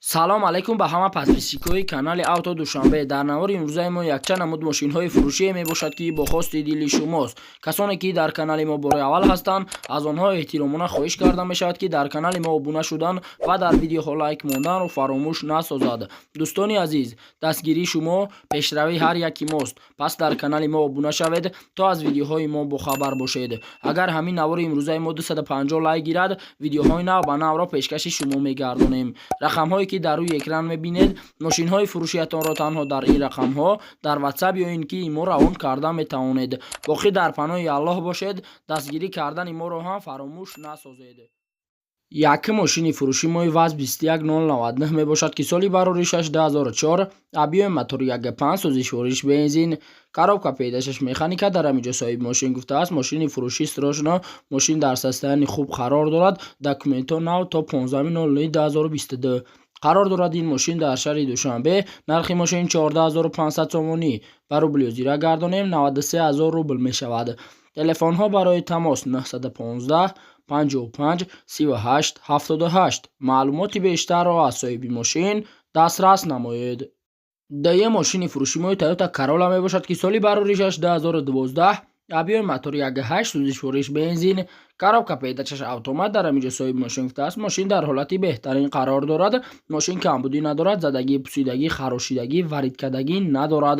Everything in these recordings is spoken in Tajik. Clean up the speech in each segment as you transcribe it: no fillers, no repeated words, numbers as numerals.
салом алайкум ба ҳама подписчикои канали авто душанбе. Дар навори имрӯзаи мо якчанд намуд мошинҳои фурӯшие мебошад ки бо хости дили шумост. Касоне ки дар канали мо бори аввал ҳастанд, аз онҳо эҳтиромона хоҳиш карда мешавад ки дар канали мо обуна шудан ва дар видеоҳо лайк монданро фаромӯш насозад. дӯстони азиз, дастгирии шумо пешравии ҳар яки мост. Пас дар канали мо обуна шавед, то аз видеоҳои мо бохабар бошед. Агар ҳамин навори имрӯзаи мо 250 лайк гирад, видеоҳои нав ба навро пешкаши шумо мегардонем. рақамҳое ки дар рӯи экран мебинед, мошинҳои фурӯшиятонро танҳо дар ин рақамҳо дар WhatsApp ё ин ки имо равон карда метавонед. Боқӣ дар паноҳи Аллоҳ бошед, дастгирӣ кардани моро ҳам фаромӯш насозед. Як мошини фурӯши мои ВАЗ 21099 мебошад ки соли бароришаш 2004, объёми мотори 1.5, сӯзишвориш бензин, коробка педашаш механика. дар ҳаминҷо соҳиби мошин гуфтааст мошини фурӯшӣ срочно, мошин дар состоянии хуб қарор дорад, документҳо нав то 15.09.2022. қарор дорад ин мошин дар шаҳри Душанбе. нархи мошин 14500 сомонӣ. ба рубли озира гардонем 93000 рубл мешавад. телефонҳо барои тамос 915 55 38 78. маълумоти бештарро аз соҳиби мошин дастрас намоед. дае мошини фурӯши мои Toyota Corolla мебошад ки соли бароришаш 2012, объёми мотори 1.8, сӯзишвориш бензин, коробка педачаш автомат. дар ҳаминҷо соҳиби мошин гуфтааст мошин дар ҳолати беҳтарин қарор дорад, мошин камбудӣ надорад, задагӣ, пусидагӣ, харошидагӣ, варидкадагӣ надорад.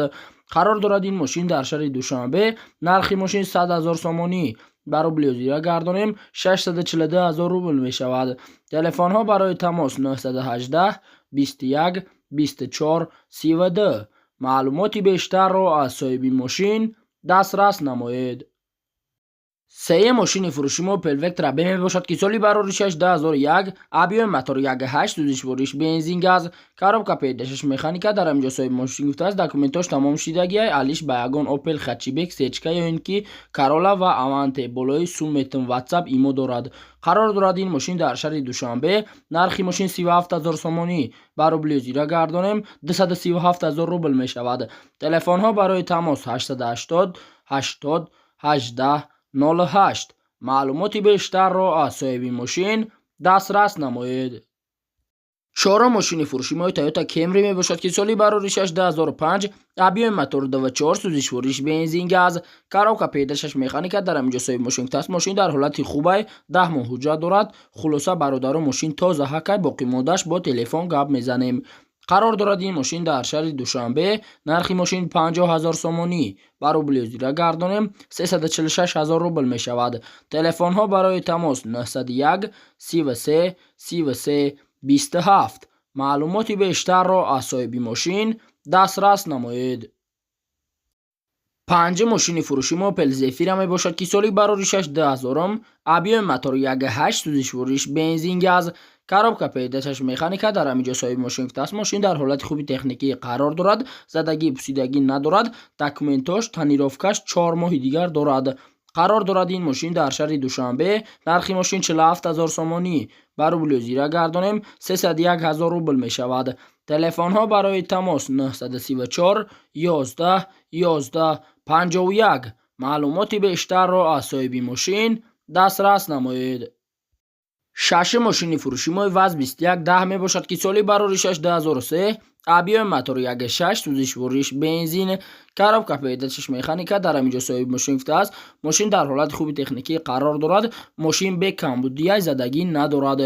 қарор дорад ин мошин дар шаҳри Душанбе. нархи мошин 100,000 сомонӣ. ба рубли озира гардонем 642000 рубл мешавад. телефонҳо барои тамос 918 21 24 32. маълумоти бештарро аз соҳиби мошин дастрас намоед. сее мошини фурӯши мо Opel Vectra B мебошад ки соли бароришаш 2001, объёми мотори 1.8, сӯзишвориш бензин газ, коробка педашаш механика. дар ҳаминҷо соҳиби мошин гуфтааст документош тамом шидагиай, алиш ба ягон Opel Hatchback, сечка ё ин ки Corolla ва Avante болои сум метн WhatsApp имо дорад. қарор дорад ин мошин дар шаҳри Душанбе. нархи мошин 37000 сомонӣ. ба рубли озира гардонем 237000 рубл мешавад. телефонҳо барои тамос 880 80 18 08. маълумоти бештарро аз соҳиби мошин дастрас намоед. чорум мошини фурӯши мои Toyota Camry мебошад ки соли бароришаш 2005, объёми мотори 2.4, сӯзишвориш бензин газ, коробка педашаш механика. дар ҳаминҷо соҳиби мошин гуфтааст мошин дар ҳолати хубай, 10 моҳ ҳуҷҷат дорад. хулоса бародару мошин тоза ҳакай, боқимондаш бо телефон гап мезанем. қарор дорад ин мошин дар шаҳри Душанбе. нархи мошин 50000 сомонӣ. ба рубли озира гардонем 346000 рубл мешавад. телефонҳо барои тамос 901 33 33 27. маълумоти бештарро аз соҳиби мошин дастрас намоед. панҷум мошини фурӯши мо Opel Zafira мебошад ки соли бароришаш 2000, объёми мотори 1.8, сӯзишвориш бензин газ, коробка педашаш механика. дар ҳаминҷо соҳиби мошин гуфтааст мошин дар ҳолати хуби техникӣ қарор дорад, задагӣ, пусидагӣ надорад, документош, тонировкаш 4 моҳи дигар дорад. қарор дорад ин мошин дар шаҳри Душанбе. нархи мошин 47000 сомонӣ. ба рубли озира гардонем 301000 рубл мешавад. телефонҳо барои тамос 934 11 11 51. маълумоти бештарро аз соҳиби мошин дастрас намоед. шашум мошини фурӯши мои ВАЗ 2110 мебошад ки соли бароришаш 2003, объёми мотори 1.6, сӯзишвориш бензин, коробка педашаш механика. дар ҳаминҷо соҳиби мошин гуфтааст мошин дар ҳолати хуби техникӣ қарор дорад, мошин бе камбудияй, задагӣ надорад.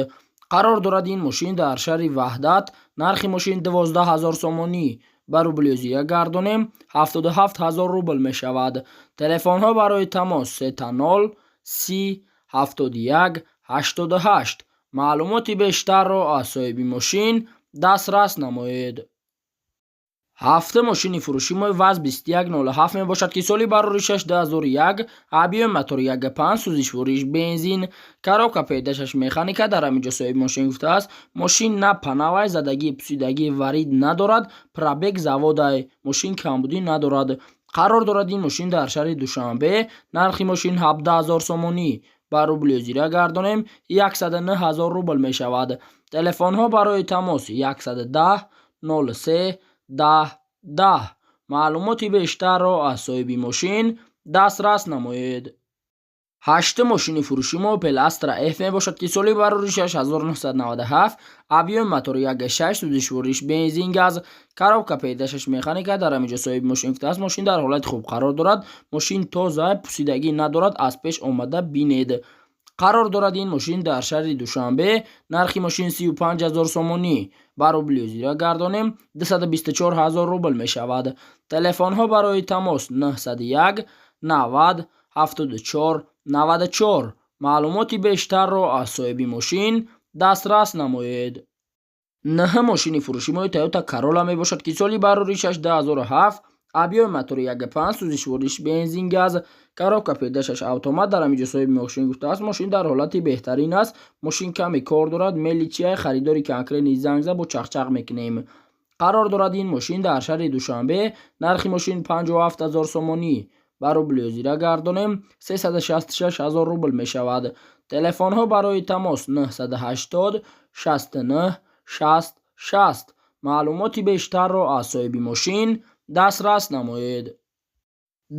қарор дорад ин мошин дар шаҳри Ваҳдат. нархи мошин 12000 сомонӣ. ба рубли озира гардонем 77000 рубл мешавад. телефонҳо барои тамос 30 30 71 88. маълумоти бештарро аз соҳиби мошин дастрас намоед. ҳафтум мошини фурӯши мои ВАЗ 2107 мебошад ки соли бароришаш 2001, объёми мотори 1.5, сӯзишвориш бензин, коробка педашаш механика. дар ҳаминҷо соҳиби мошин гуфтааст мошин на панавай, задагӣ, пусидагӣ, варид надорад, пробег заводай, мошин камбудӣ надорад. қарор дорад ин мошин дар шаҳри Душанбе. нархи мошин 17000 сомонӣ. ба рубли озира гардонем 109000 рубл мешавад. телефонҳо барои тамос 110 03 10 10. маълумоти бештарро аз соҳиби мошин дастрас намоед. 8 ماشین فروشی موپل استرا اف مебошад ки соли барори 6997 объеми мотори 1.6 сӯзишвориш бензин газ коробка педашаш механика дар ҳаминҷо соҳиби мошин гуфтааст мошин дар ҳолати хуб қарор дорад мошин тоза пусидагӣ надорад аз пеш омада бинед қарор дорад ин мошин дар шаҳри душанбе нархи мошин 35000 сомонӣ ба рубли зира гардонем 224000 рубл мешавад телефонҳо барои тамос 901 90 74 94 маълумоти бештарро аз соҳиби мошин дастрас намоед. Наҳ мошини фурӯшимои Toyota Corolla мебошад ки соли барори 2007 объеми мотори 1.5 сӯзишвориш бензин газ коробка педашаш автомат дар ҳаминҷо соҳиби мошин гуфтааст мошин дар ҳолати беҳтарин аст мошин каме кор дорад мели чияи харидори конкрени занг зад бо чахчах мекунем қарор дорад ин мошин дар шаҳри душанбе нархи мошин 57000 сомонӣ ба рубли зира гардонем 366000 рубл мешавад телефонҳо барои тамос 980 69 60 60 маълумоти бештарро аз соҳиби мошин дастрас намоед.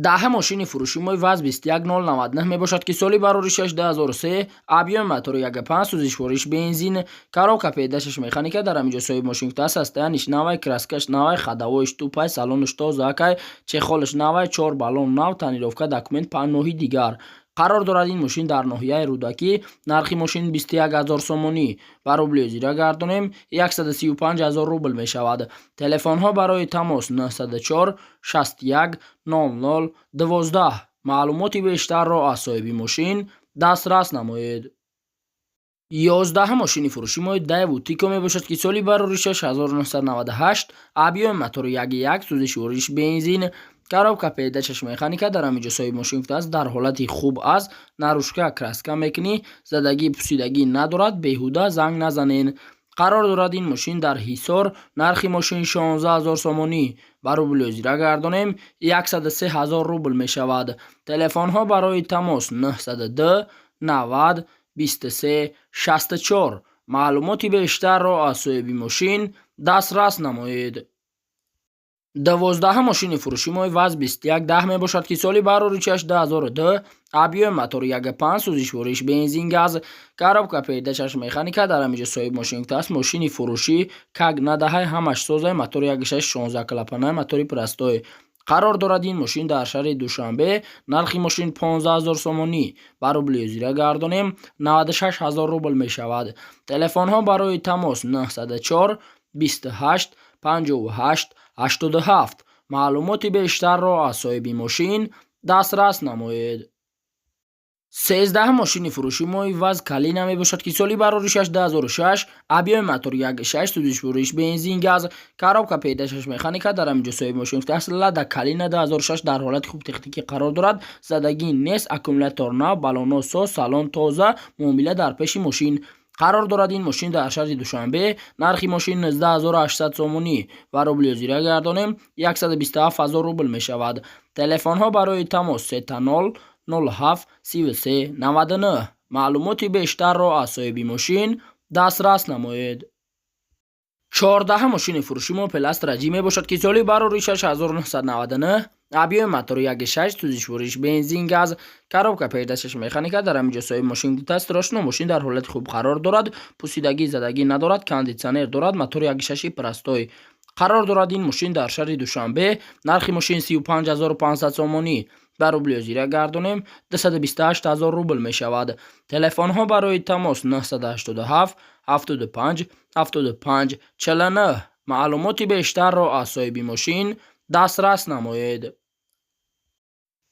Даҳ мошини фурӯшимои ВАЗ 21099 мебошад ки соли барори 2003 объеми мотори 1.5 сӯзишвориш бензин коробка педашаш механика дар ҳаминҷо соҳиби мошин гуфтааст состояниш навай краскаш навай ходовоиш тупай салониш тозакай чехолиш навай 4 баллон нав танировка документ панноҳи дигар қарор дорад ин мошин дар ноҳияи рӯдакӣ нархи мошин 21000 сомонӣ ба рубли зира гардонем 135000 рубл мешавад телефонҳо барои тамос 904 61 00 12 маълумоти бештарро аз соҳиби мошин дастрас намоед. 11 мошини фурӯшимои Daewoo Tico мебошад ки соли барори 6998 объеми мотори 1.1 сӯзишвориш бензин коробка педашаш механика дар ҳаминҷо соҳиби мошин гуфтааст дар ҳолати хуб аст нарушка краска мекунӣ задагӣ пусидагӣ надорад беҳуда занг назанен қарор дорад ин мошин дар ҳисор нархи мошин 16000 сомонӣ ба рубли зира гардонем 103000 рубл мешавад телефонҳо барои тамос 902 90 23 64 маълумоти бештарро аз соҳиби мошин дастрас намоед. 12 мошини фурӯшимои ВАЗ 2110 мебошад ки соли барори 2002 объеми мотори 1.5 сӯзишвориш бензин газ коробка педашаш механика дар ҳаминҷо соҳиби мошин гуфтааст мошини фурӯшӣ как надаҳай ҳамаш созай мотори 1.6 16 клапанаи мотори простой қарор дорад ин мошин дар шаҳри душанбе нархи мошин 15000 сомонӣ ба рубли зира гардонем 96000 рубл мешавад телефонҳо барои тамос 904 28 58 87 маълумоти бештарро аз соҳиби мошин дастрас намоед. 13 мошини фурӯшимои ВАЗ Kalina мебошад ки соли барори 2006 объеми мотори 1.6 сӯзишвориш бензин газ коробка педашаш механика дар ҳаминҷо соҳиби мошин гуфтааст Lada Kalina 2006 дар ҳолати хуб техникӣ қарор дорад задагӣ нест аккумулятор нав балонҳо соз салон тоза муомила дар пеши мошин қарор дорад ин мошин дар шаҳри душанбе нархи мошин 19800 сомонӣ ба рубли зира гардонем 127000 рубл мешавад телефонҳо барои тамос 30 07 33 99 маълумоти бештарро аз соҳиби мошин дастрас намоед. 14 мошини фурӯшимои Opel Astra G мебошад ки соли барори 6999 объеми мотори 1.6 сӯзишвориш бензин газ коробка педашаш механика дар ҳаминҷо соҳиби мошин гуфтааст ростно мошин дар ҳолати хуб қарор дорад пусидагӣ задагӣ надорад кондитсионер дорад мотори 1.6 простой қарор дорад ин мошин дар шаҳри душанбе нархи мошин 35500 сомонӣ ба рубли зира гардонем 228000 рубл мешавад телефонҳо барои тамос 987 75 75 49 маълумоти бештарро аз соҳиби мошин дастрас намоед.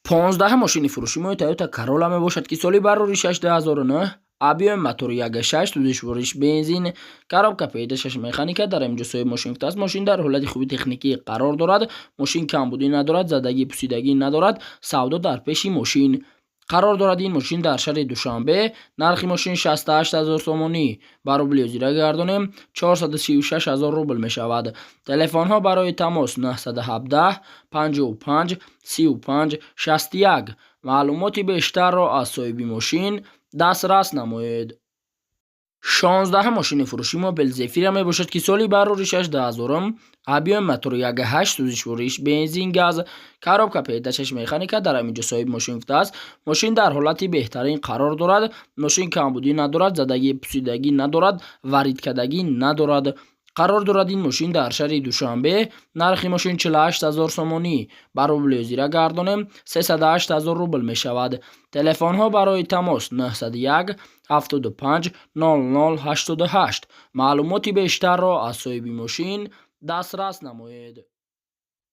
15 мошини фурӯшимои Toyota Corolla мебошад ки соли барори 2009 объеми мотори 1.6 сӯзишвориш бензин коробка педашаш механика дар ҳаминҷо соҳиби мошин гуфтааст мошин дар ҳолати хуби техникӣ қарор дорад мошин камбудӣ надорад задагӣ пусидагӣ надорад савдо дар пеши мошин қарор дорад ин мошин дар шаҳри душанбе нархи мошин 68000 сомонӣ ба рубли зира гардонем 436000 рубл мешавад телефонҳо барои тамос 917 55 35 61 маълумоти бештарро аз соҳиби мошин дастрас намоед. 16 мошини фурӯши Мобил Зефира мебошад, ки соли барори 6 объем мотори 1.8 сӯзишвориш бензин, газ, коробка передачаш механика дар ҳамин ҷо соҳиби мошин гуфтааст. Мошин дар ҳолати беҳтарин қарор дорад. Мошин камбудӣ надорад, задагӣ пусидагӣ надорад, варидкадагӣ надорад. қарор дорад ин мошин дар шаҳри Душанбе. Нархи мошин 48 000 сомонӣ ба рубли озира гардонем 308 000 рубл мешавад. Телефонҳо барои тамос 901 75 00 88. маълумоти бештарро аз соҳиби мошин дастрас намоед.